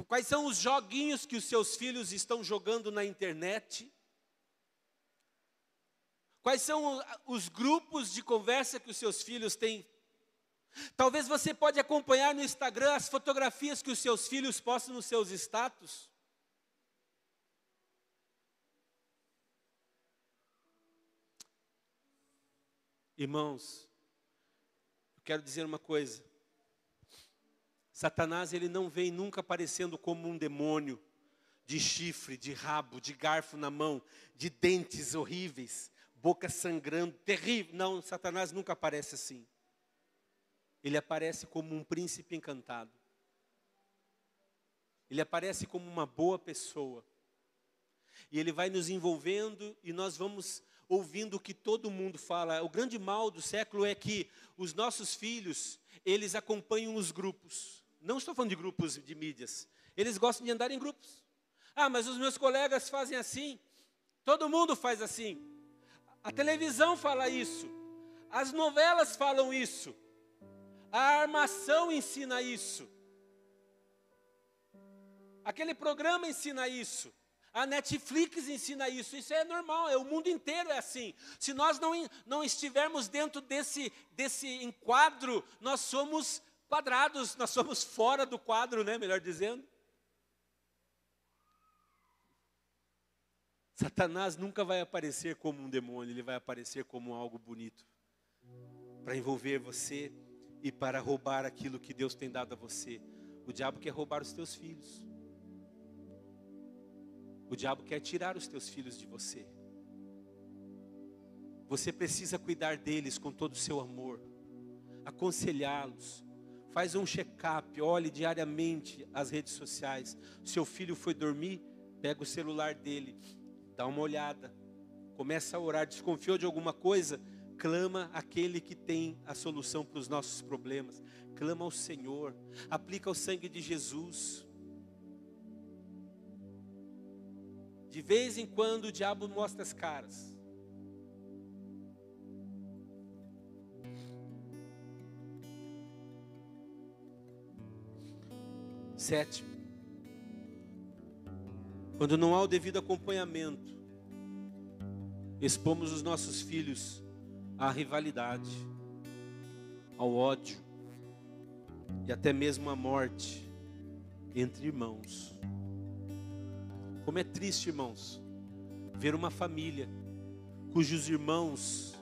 quais são os joguinhos que os seus filhos estão jogando na internet, quais são os grupos de conversa que os seus filhos têm. Talvez você pode acompanhar no Instagram as fotografias que os seus filhos postam nos seus status. Irmãos, eu quero dizer uma coisa. Satanás, ele não vem nunca aparecendo como um demônio, de chifre, de rabo, de garfo na mão, de dentes horríveis, boca sangrando, terrível. Não, Satanás nunca aparece assim. Ele aparece como um príncipe encantado. Ele aparece como uma boa pessoa. E ele vai nos envolvendo e nós vamos ouvindo o que todo mundo fala. O grande mal do século é que os nossos filhos, eles acompanham os grupos. Não estou falando de grupos de mídias. Eles gostam de andar em grupos. Ah, mas os meus colegas fazem assim. Todo mundo faz assim. A televisão fala isso. As novelas falam isso. A armação ensina isso. Aquele programa ensina isso. A Netflix ensina isso. Isso é normal, o mundo inteiro é assim. Se nós não estivermos dentro desse enquadro, nós somos quadrados, nós somos fora do quadro, né? Melhor dizendo. Satanás nunca vai aparecer como um demônio, ele vai aparecer como algo bonito. Para envolver você e para roubar aquilo que Deus tem dado a você. O diabo quer roubar os teus filhos. O diabo quer tirar os teus filhos de você. Você precisa cuidar deles com todo o seu amor. Aconselhá-los. Faz um check-up, olhe diariamente as redes sociais. O seu filho foi dormir, pega o celular dele, dá uma olhada. Começa a orar, desconfiou de alguma coisa? Clama àquele que tem a solução para os nossos problemas. Clama ao Senhor. Aplica o sangue de Jesus. De vez em quando o diabo mostra as caras. Sétimo, quando não há o devido acompanhamento, expomos os nossos filhos à rivalidade, ao ódio e até mesmo à morte entre irmãos. Como é triste, irmãos, ver uma família cujos irmãos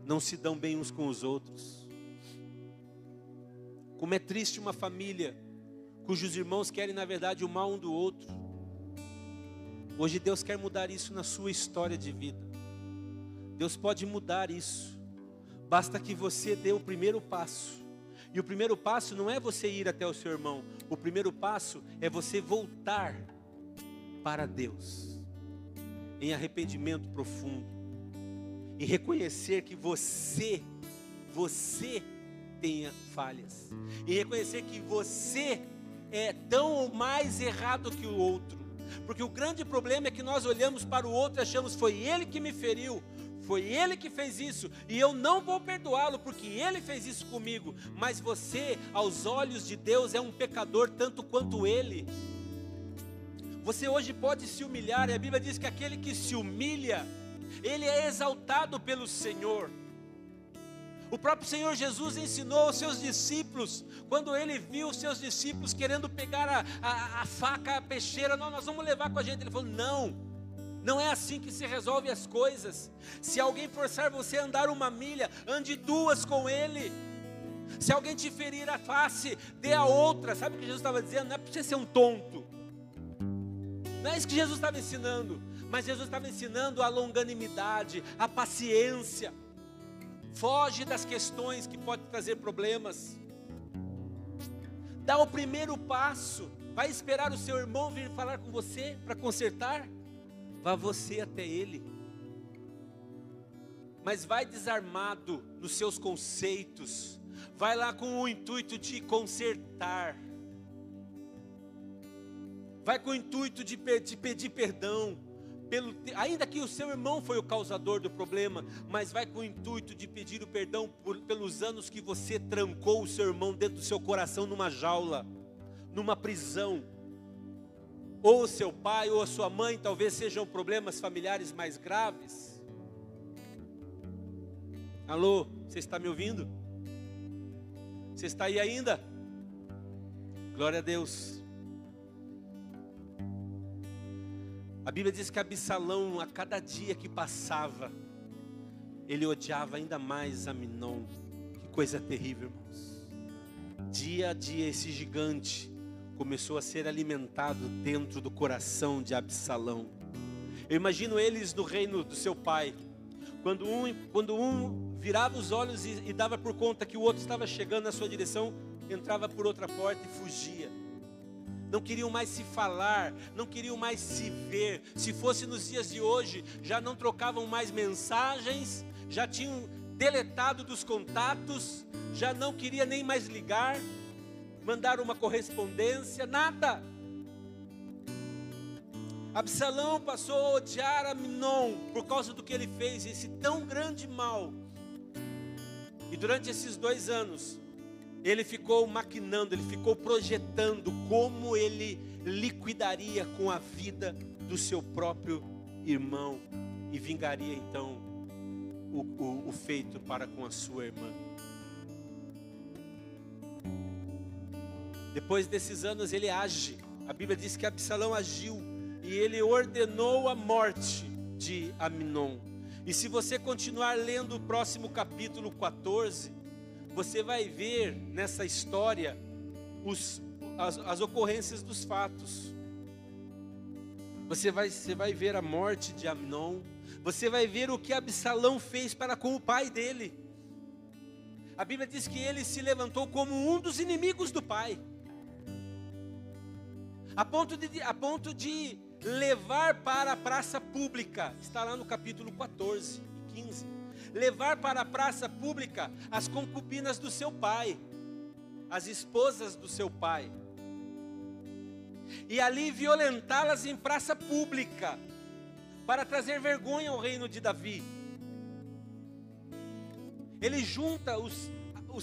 não se dão bem uns com os outros. Como é triste uma família cujos irmãos querem, na verdade, o mal um do outro. Hoje Deus quer mudar isso na sua história de vida. Deus pode mudar isso. Basta que você dê o primeiro passo. E o primeiro passo não é você ir até o seu irmão. O primeiro passo é você voltar para Deus, em arrependimento profundo, e reconhecer que você tenha falhas, e reconhecer que você é tão ou mais errado que o outro, porque o grande problema é que nós olhamos para o outro e achamos, foi ele que me feriu, foi ele que fez isso, e eu não vou perdoá-lo, porque ele fez isso comigo, mas você, aos olhos de Deus, é um pecador tanto quanto ele. Você hoje pode se humilhar, e a Bíblia diz que aquele que se humilha, ele é exaltado pelo Senhor. O próprio Senhor Jesus ensinou aos seus discípulos, quando ele viu os seus discípulos querendo pegar a faca, a peixeira, não, nós vamos levar com a gente. Ele falou, não é assim que se resolve as coisas. Se alguém forçar você a andar 1 milha, ande 2 com ele. Se alguém te ferir a face, dê a outra. Sabe o que Jesus estava dizendo? Não é para você ser um tonto. Não é isso que Jesus estava ensinando, mas Jesus estava ensinando a longanimidade, a paciência. Foge das questões que podem trazer problemas. Dá o primeiro passo. Vai esperar o seu irmão vir falar com você para consertar? Vá você até ele. Mas vai desarmado nos seus conceitos. Vai lá com o intuito de consertar. Vai com o intuito de pedir perdão. Ainda que o seu irmão foi o causador do problema, mas vai com o intuito de pedir o perdão pelos anos que você trancou o seu irmão dentro do seu coração numa jaula, numa prisão. Ou o seu pai ou a sua mãe, talvez sejam problemas familiares mais graves. Alô, você está me ouvindo? Você está aí ainda? Glória a Deus. A Bíblia diz que Absalão, a cada dia que passava, ele odiava ainda mais Aminon. Que coisa terrível, irmãos. Dia a dia esse gigante começou a ser alimentado dentro do coração de Absalão. Eu imagino eles no reino do seu pai. Quando um virava os olhos e dava por conta que o outro estava chegando na sua direção, entrava por outra porta e fugia. Não queriam mais se falar, não queriam mais se ver. Se fosse nos dias de hoje, já não trocavam mais mensagens, já tinham deletado dos contatos, já não queria nem mais ligar, mandar uma correspondência, nada. Absalão passou a odiar Aminon por causa do que ele fez, esse tão grande mal. E durante esses 2 anos, ele ficou maquinando, ele ficou projetando como ele liquidaria com a vida do seu próprio irmão e vingaria então o feito para com a sua irmã. Depois desses anos ele age. A Bíblia diz que Absalão agiu e ele ordenou a morte de Aminon. E se você continuar lendo o próximo capítulo 14, você vai ver nessa história as ocorrências dos fatos. Você vai ver a morte de Aminon. Você vai ver o que Absalão fez para com o pai dele. A Bíblia diz que ele se levantou como um dos inimigos do pai, a ponto de levar para a praça pública. Está lá no capítulo 14 e 15. Levar para a praça pública as concubinas do seu pai, as esposas do seu pai, e ali violentá-las em praça pública, para trazer vergonha ao reino de Davi. Ele junta os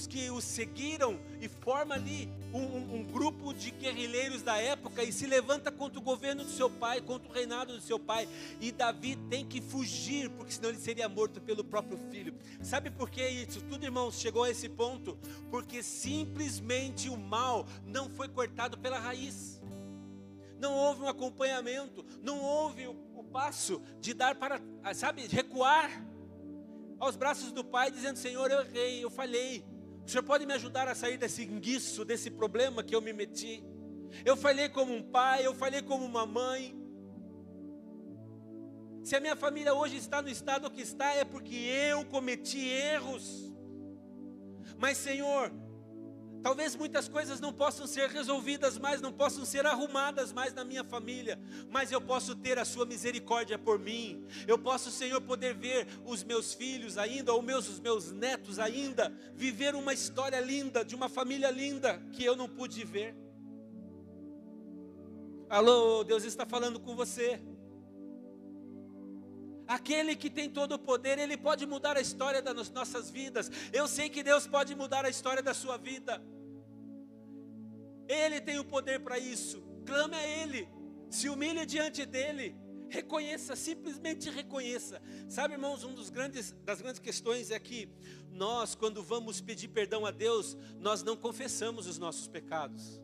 que o seguiram e forma ali um grupo de guerrilheiros da época e se levanta contra o governo do seu pai, contra o reinado do seu pai. E Davi tem que fugir, porque senão ele seria morto pelo próprio filho. Sabe por que isso tudo, irmãos, chegou a esse ponto? Porque simplesmente o mal não foi cortado pela raiz. Não houve um acompanhamento, não houve o passo de dar para, recuar aos braços do pai, dizendo: Senhor, eu errei, eu falhei. O Senhor pode me ajudar a sair desse enguiço, desse problema que eu me meti? Eu falhei como um pai, eu falhei como uma mãe. Se a minha família hoje está no estado que está, é porque eu cometi erros. Mas, Senhor, talvez muitas coisas não possam ser resolvidas mais, não possam ser arrumadas mais na minha família, mas eu posso ter a sua misericórdia por mim. Eu posso, Senhor, poder ver os meus filhos ainda, ou os meus netos ainda, viver uma história linda, de uma família linda, que eu não pude ver. Alô, Deus está falando com você. Aquele que tem todo o poder, Ele pode mudar a história das nossas vidas. Eu sei que Deus pode mudar a história da sua vida. Ele tem o poder para isso. Clame a Ele, se humilhe diante dEle, reconheça, simplesmente reconheça. Sabe, irmãos, das grandes questões é que nós, quando vamos pedir perdão a Deus, nós não confessamos os nossos pecados.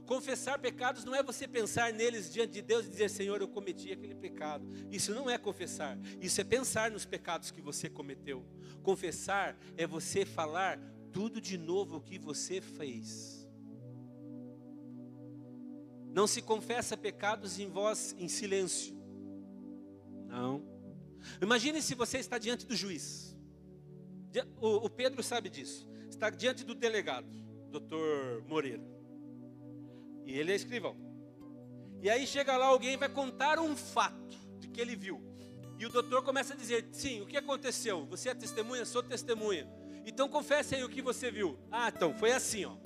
Confessar pecados não é você pensar neles diante de Deus e dizer: Senhor, eu cometi aquele pecado. Isso não é confessar, isso é pensar nos pecados que você cometeu. Confessar é você falar tudo de novo o que você fez. Não se confessa pecados em voz em silêncio. Não. Imagine se você está diante do juiz. O Pedro sabe disso. Está diante do delegado, Dr. Moreira. E ele é escrivão. E aí chega lá alguém e vai contar um fato de que ele viu. E o doutor começa a dizer, sim, o que aconteceu? Você é testemunha? Sou testemunha. Então confesse aí o que você viu. Ah, então, foi assim, ó.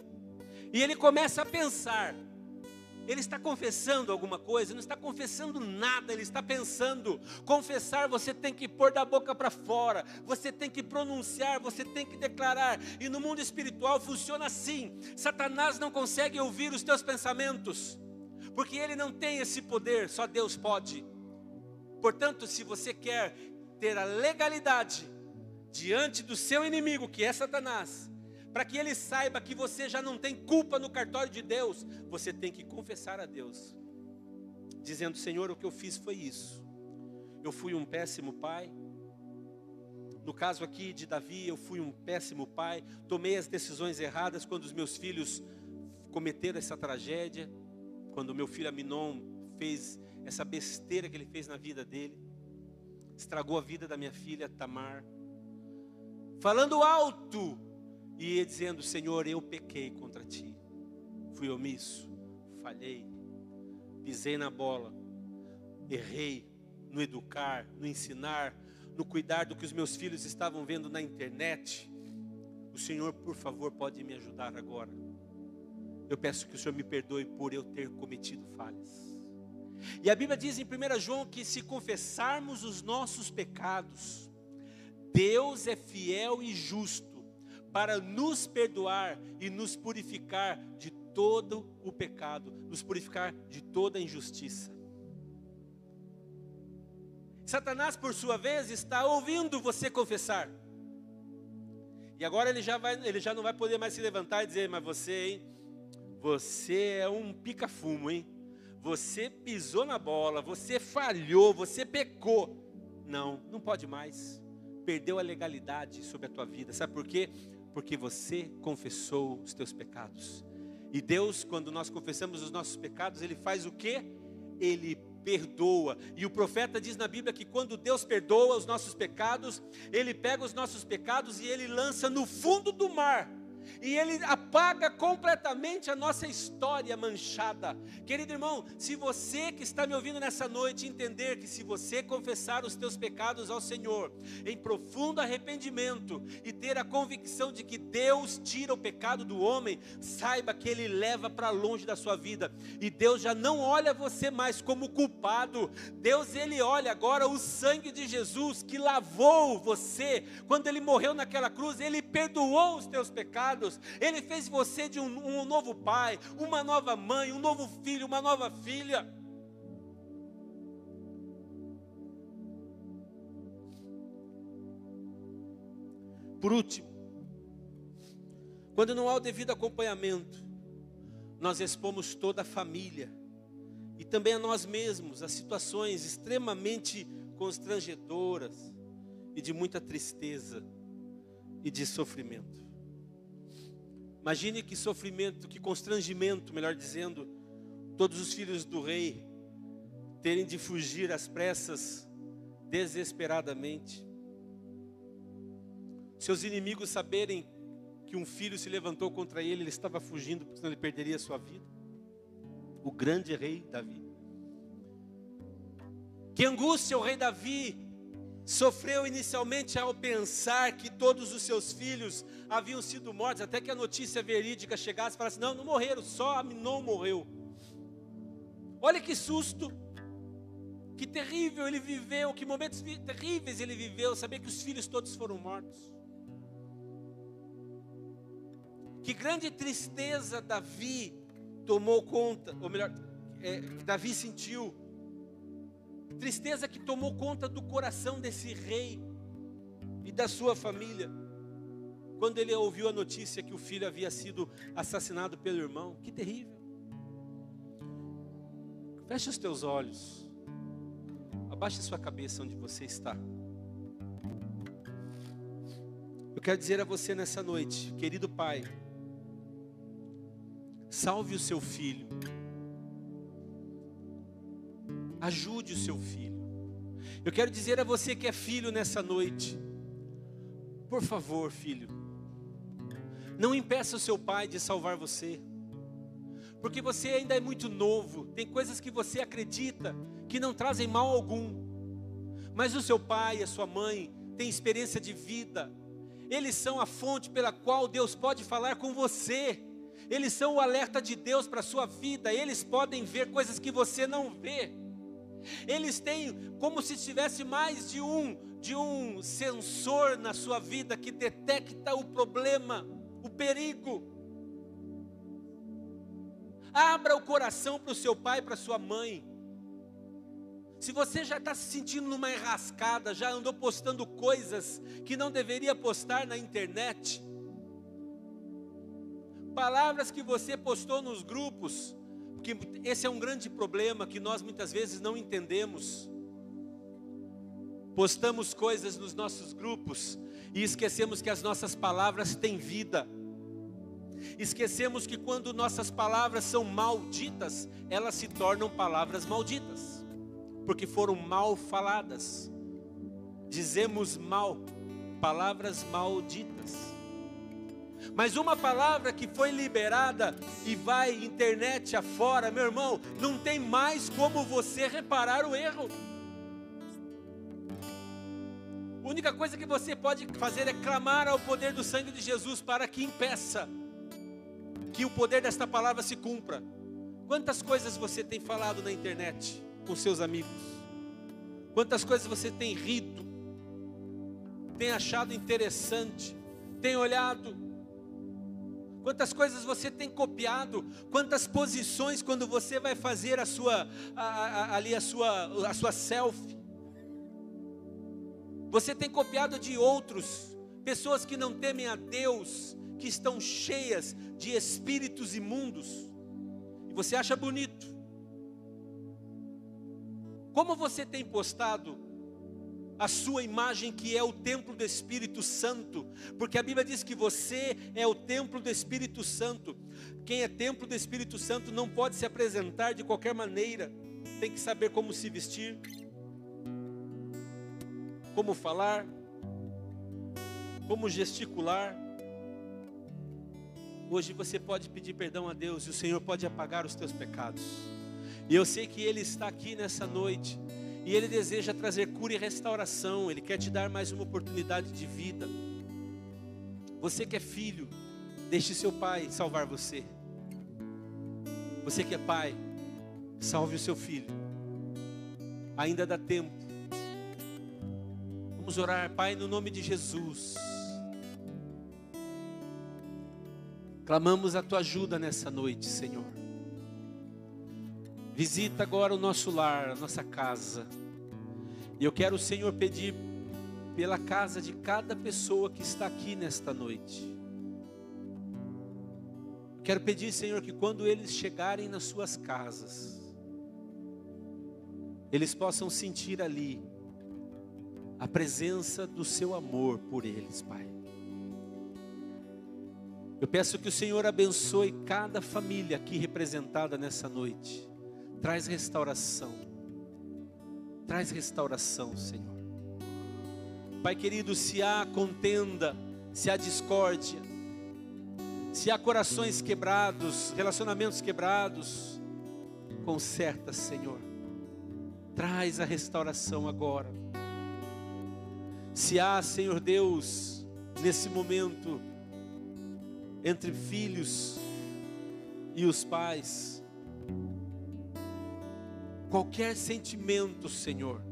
E ele começa a pensar. Ele está confessando alguma coisa? Não está confessando nada, ele está pensando. Confessar, você tem que pôr da boca para fora. Você tem que pronunciar, você tem que declarar. E no mundo espiritual funciona assim. Satanás não consegue ouvir os teus pensamentos, porque ele não tem esse poder, só Deus pode. Portanto, se você quer ter a legalidade diante do seu inimigo, que é Satanás, para que ele saiba que você já não tem culpa no cartório de Deus, você tem que confessar a Deus, dizendo, Senhor, o que eu fiz foi isso. Eu fui um péssimo pai. No caso aqui de Davi, eu fui um péssimo pai. Tomei as decisões erradas quando os meus filhos cometeram essa tragédia. Quando o meu filho Aminon fez essa besteira que ele fez na vida dele. Estragou a vida da minha filha Tamar. Falando alto e dizendo, Senhor, eu pequei contra ti. Fui omisso, falhei, pisei na bola, errei no educar, no ensinar, no cuidar do que os meus filhos estavam vendo na internet. O Senhor, por favor, pode me ajudar agora. Eu peço que o Senhor me perdoe por eu ter cometido falhas. E a Bíblia diz em 1 João que se confessarmos os nossos pecados, Deus é fiel e justo para nos perdoar e nos purificar de todo o pecado, nos purificar de toda a injustiça. Satanás, por sua vez, está ouvindo você confessar. E agora ele já não vai poder mais se levantar e dizer, mas você, hein? Você é um pica-fumo, hein? Você pisou na bola, você falhou, você pecou. Não, não pode mais. Perdeu a legalidade sobre a tua vida. Sabe por quê? Porque você confessou os teus pecados. E Deus, quando nós confessamos os nossos pecados, Ele faz o quê? Ele perdoa. E o profeta diz na Bíblia que quando Deus perdoa os nossos pecados, Ele pega os nossos pecados e Ele lança no fundo do mar. E Ele apaga completamente a nossa história manchada. Querido irmão, se você que está me ouvindo nessa noite entender que se você confessar os teus pecados ao Senhor em profundo arrependimento e ter a convicção de que Deus tira o pecado do homem, saiba que Ele leva para longe da sua vida. E Deus já não olha você mais como culpado. Deus, Ele olha agora o sangue de Jesus que lavou você. Quando Ele morreu naquela cruz, Ele perdoou os teus pecados. Ele fez você de um novo pai, uma nova mãe, um novo filho, uma nova filha. Por último, quando não há o devido acompanhamento, nós expomos toda a família e também a nós mesmos a situações extremamente constrangedoras e de muita tristeza e de sofrimento. Imagine que sofrimento, que constrangimento, melhor dizendo, todos os filhos do rei terem de fugir às pressas, desesperadamente. Seus inimigos saberem que um filho se levantou contra ele, ele estava fugindo, porque senão ele perderia a sua vida. O grande rei Davi. Que angústia o rei Davi sofreu inicialmente ao pensar que todos os seus filhos haviam sido mortos, até que a notícia verídica chegasse e falasse, não morreram, só Aminon morreu. Olha que susto, que terrível ele viveu, que momentos terríveis ele viveu, saber que os filhos todos foram mortos. Que grande tristeza Davi tomou conta, ou melhor, Davi sentiu. Tristeza que tomou conta do coração desse rei e da sua família, quando ele ouviu a notícia que o filho havia sido assassinado pelo irmão. Que terrível. Feche os teus olhos, abaixe sua cabeça onde você está. Eu quero dizer a você nessa noite, querido pai, salve o seu filho, Ajude o seu filho. Eu quero dizer a você que é filho nessa noite, por favor, filho, não impeça o seu pai de salvar você, porque você ainda é muito novo, tem coisas que você acredita que não trazem mal algum, mas o seu pai e a sua mãe têm experiência de vida, eles são a fonte pela qual Deus pode falar com você, eles são o alerta de Deus para a sua vida, eles podem ver coisas que você não vê. Eles têm como se tivesse mais de um sensor na sua vida que detecta o problema, o perigo. Abra o coração para o seu pai, para a sua mãe. Se você já está se sentindo numa enrascada, já andou postando coisas que não deveria postar na internet, palavras que você postou nos grupos, porque esse é um grande problema que nós muitas vezes não entendemos. Postamos coisas nos nossos grupos e esquecemos que as nossas palavras têm vida. Esquecemos que quando nossas palavras são malditas, elas se tornam palavras malditas, porque foram mal faladas. Dizemos mal, palavras malditas. Mas uma palavra que foi liberada e vai internet afora, meu irmão, não tem mais como você reparar o erro. A única coisa que você pode fazer é clamar ao poder do sangue de Jesus para que impeça que o poder desta palavra se cumpra. Quantas coisas você tem falado na internet com seus amigos? Quantas coisas você tem rido, tem achado interessante, tem olhado? Quantas coisas você tem copiado? Quantas posições quando você vai fazer a sua selfie? Você tem copiado de outros, pessoas que não temem a Deus, que estão cheias de espíritos imundos, e você acha bonito. Como você tem postado a sua imagem, que é o templo do Espírito Santo, porque a Bíblia diz que você é o templo do Espírito Santo. Quem é templo do Espírito Santo não pode se apresentar de qualquer maneira, tem que saber como se vestir, como falar, como gesticular. Hoje você pode pedir perdão a Deus e o Senhor pode apagar os teus pecados. E eu sei que Ele está aqui nessa noite e Ele deseja trazer cura e restauração. Ele quer te dar mais uma oportunidade de vida. Você que é filho, deixe seu pai salvar você. Você que é pai, salve o seu filho. Ainda dá tempo. Vamos orar, Pai, no nome de Jesus. Clamamos a tua ajuda nessa noite, Senhor. Visita agora o nosso lar, a nossa casa. E eu quero, Senhor, pedir pela casa de cada pessoa que está aqui nesta noite. Quero pedir, Senhor, que quando eles chegarem nas suas casas, eles possam sentir ali a presença do seu amor por eles, Pai. Eu peço que o Senhor abençoe cada família aqui representada nessa noite. Traz restauração. Traz restauração, Senhor. Pai querido, se há contenda, se há discórdia, se há corações quebrados, relacionamentos quebrados, conserta, Senhor. Traz a restauração agora. Se há, Senhor Deus, nesse momento, entre filhos e os pais, qualquer sentimento, Senhor,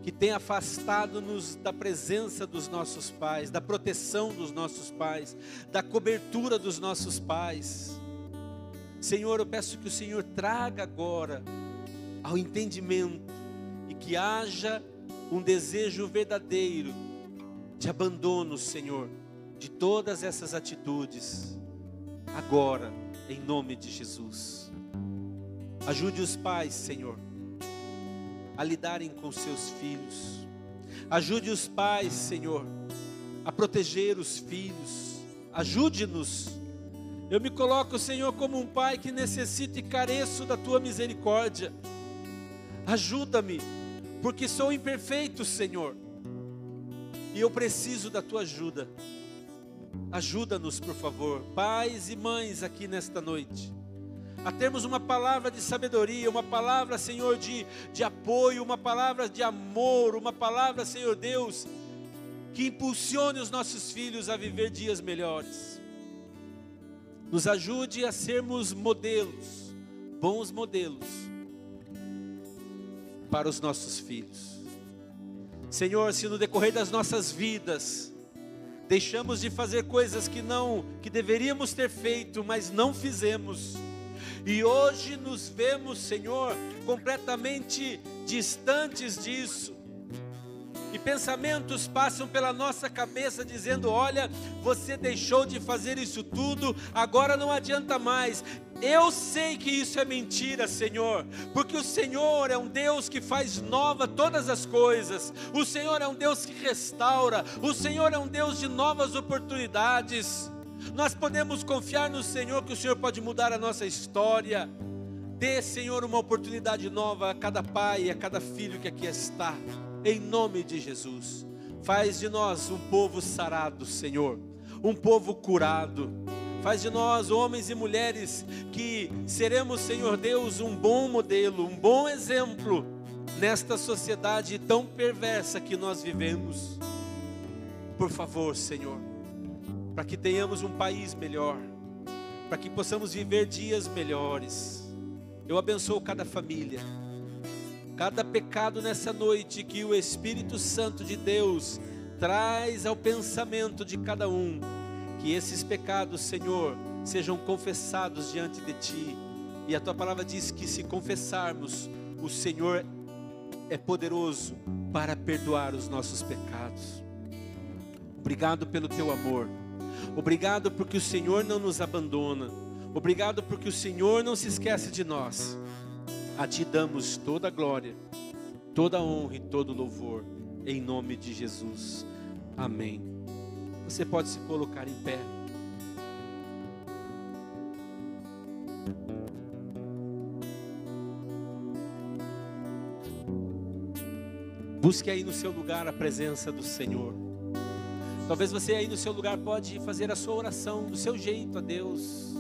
que tenha afastado-nos da presença dos nossos pais, da proteção dos nossos pais, da cobertura dos nossos pais, Senhor, eu peço que o Senhor traga agora ao entendimento e que haja um desejo verdadeiro de abandono, Senhor, de todas essas atitudes, agora, em nome de Jesus. Ajude os pais, Senhor, a lidarem com seus filhos. Ajude os pais, Senhor, a proteger os filhos. Ajude-nos Eu me coloco, Senhor, como um pai que necessita e careço da tua misericórdia. Ajuda-me, porque sou imperfeito, Senhor, e eu preciso da tua ajuda. Ajuda-nos, por favor, pais e mães aqui nesta noite, a termos uma palavra de sabedoria, uma palavra, Senhor, de apoio, uma palavra de amor, uma palavra, Senhor Deus, que impulsione os nossos filhos a viver dias melhores. Nos ajude a sermos modelos, bons modelos, para os nossos filhos. Senhor, se no decorrer das nossas vidas deixamos de fazer coisas que deveríamos ter feito, mas não fizemos, e hoje nos vemos, Senhor, completamente distantes disso, e pensamentos passam pela nossa cabeça dizendo: olha, você deixou de fazer isso tudo, agora não adianta mais. Eu sei que isso é mentira, Senhor, porque o Senhor é um Deus que faz nova todas as coisas, o Senhor é um Deus que restaura, o Senhor é um Deus de novas oportunidades. Nós podemos confiar no Senhor, que o Senhor pode mudar a nossa história. Dê, Senhor, uma oportunidade nova a cada pai e a cada filho que aqui está, em nome de Jesus. Faz de nós um povo sarado, Senhor, um povo curado. Faz de nós homens e mulheres que seremos, Senhor Deus, um bom modelo, um bom exemplo nesta sociedade tão perversa que nós vivemos. Por favor, Senhor, para que tenhamos um país melhor, para que possamos viver dias melhores. Eu abençoo cada família, cada pecado nessa noite que o Espírito Santo de Deus traz ao pensamento de cada um. Que esses pecados, Senhor, sejam confessados diante de Ti. E a Tua palavra diz que se confessarmos, o Senhor é poderoso para perdoar os nossos pecados. Obrigado pelo Teu amor. Obrigado porque o Senhor não nos abandona. Obrigado porque o Senhor não se esquece de nós. A Ti damos toda a glória, toda a honra e todo o louvor, em nome de Jesus. Amém. Você pode se colocar em pé. Busque aí no seu lugar a presença do Senhor. Talvez você aí no seu lugar pode fazer a sua oração do seu jeito a Deus.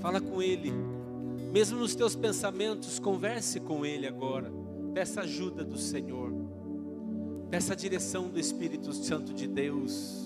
Fala com Ele. Mesmo nos teus pensamentos, converse com Ele agora. Peça ajuda do Senhor. Peça a direção do Espírito Santo de Deus.